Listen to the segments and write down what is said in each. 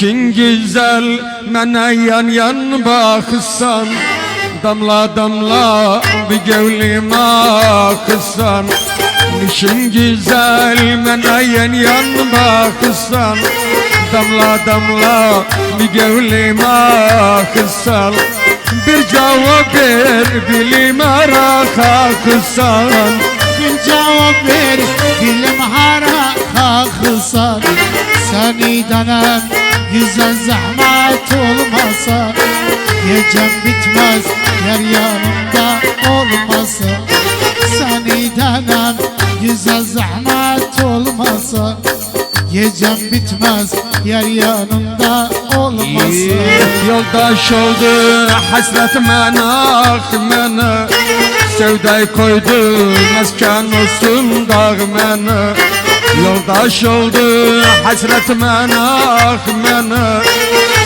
İşin güzel mene yan yan baksan, damla damla bir gevlime aksan. İşin güzel mene yan yan baksan, damla damla bir gevlime aksan. Bir cevap ver bilim ara kalksan. Bir cevap ver bilim hara kalksan. Seni denem güzel zahmet olmasa, gecem bitmez yer yanımda olmasa. Seni denem güzel zahmet olmasa, gecem bitmez yer yanımda olmasa. Yoldaş oldu hasret menak mene, sevdayı koydu mesken olsun dağ mene. Yoldaş oldu hasret menak mene,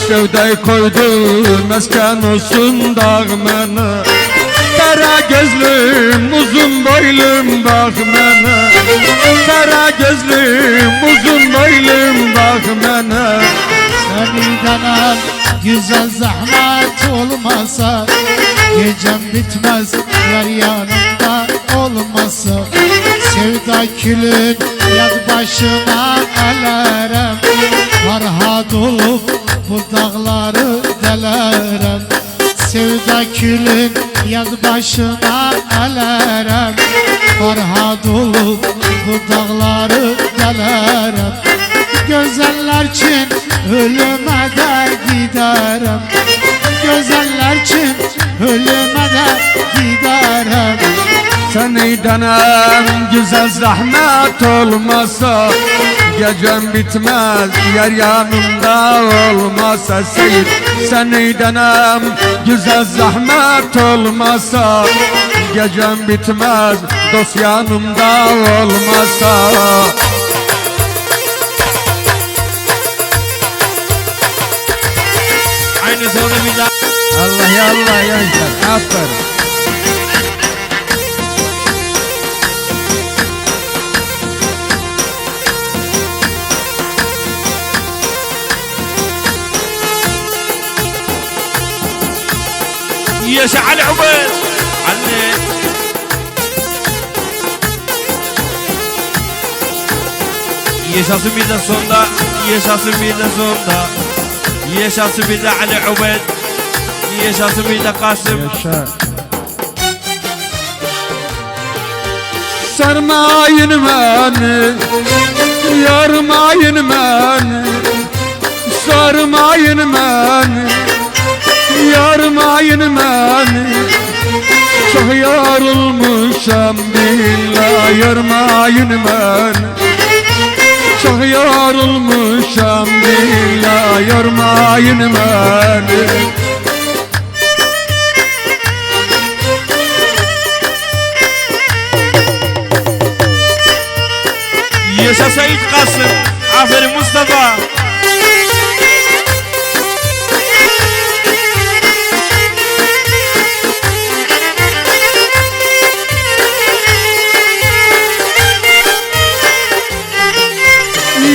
sevdayı koydu mesken olsun dağ mene. Kara gözlüm uzun boylum bak mene, kara gözlüm uzun boylum bak mene. Seni denem güzel zahmet olmasa, gecem bitmez yer yanımda olmasa. Sevda külün yaz başına elerem, farhat olup bu dağları delerem. Sevda külün yaz başına elerem, farhat olup bu dağları delerem. Gözeller için ölüme de giderim, gözeller için ölüme de giderim. Seni denem güzel zahmet olmasa, gecem bitmez yer yanımda olmasa. Seyit seni denem güzel zahmet olmasa, gecem bitmez dost yanımda olmasa. Aynı sonra bir daha. Allah ya Allah ya işte, aferin. Yaşa Ali Ubeyt. Ali. Yaşasın bir de sonda, yaşasın bir de sonda. Yaşasın bir de Ali Ubeyt. Yaşasın bir de Kasım. Yaşa. Sarmayın beni, yarmayın beni, sarmayın beni, yarmayın beni. Çok yorulmuşam billahi, yarmayın beni. Çok yorulmuşam billahi, yormayın beni. Yaşa Seyit Kasım. Aferin Mustafa.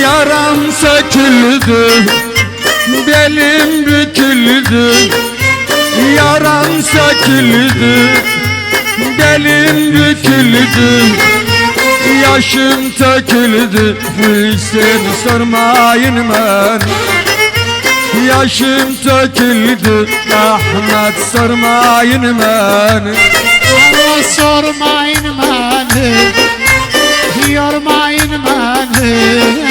Yaram söküldü, belim büküldü. Yaram söküldü, belim büküldü. Yaşım töküldü, Hüseyin sormayın ben. Yaşım töküldü, Ahmet sormayın ben. Allah sormayın beni, yormayın beni.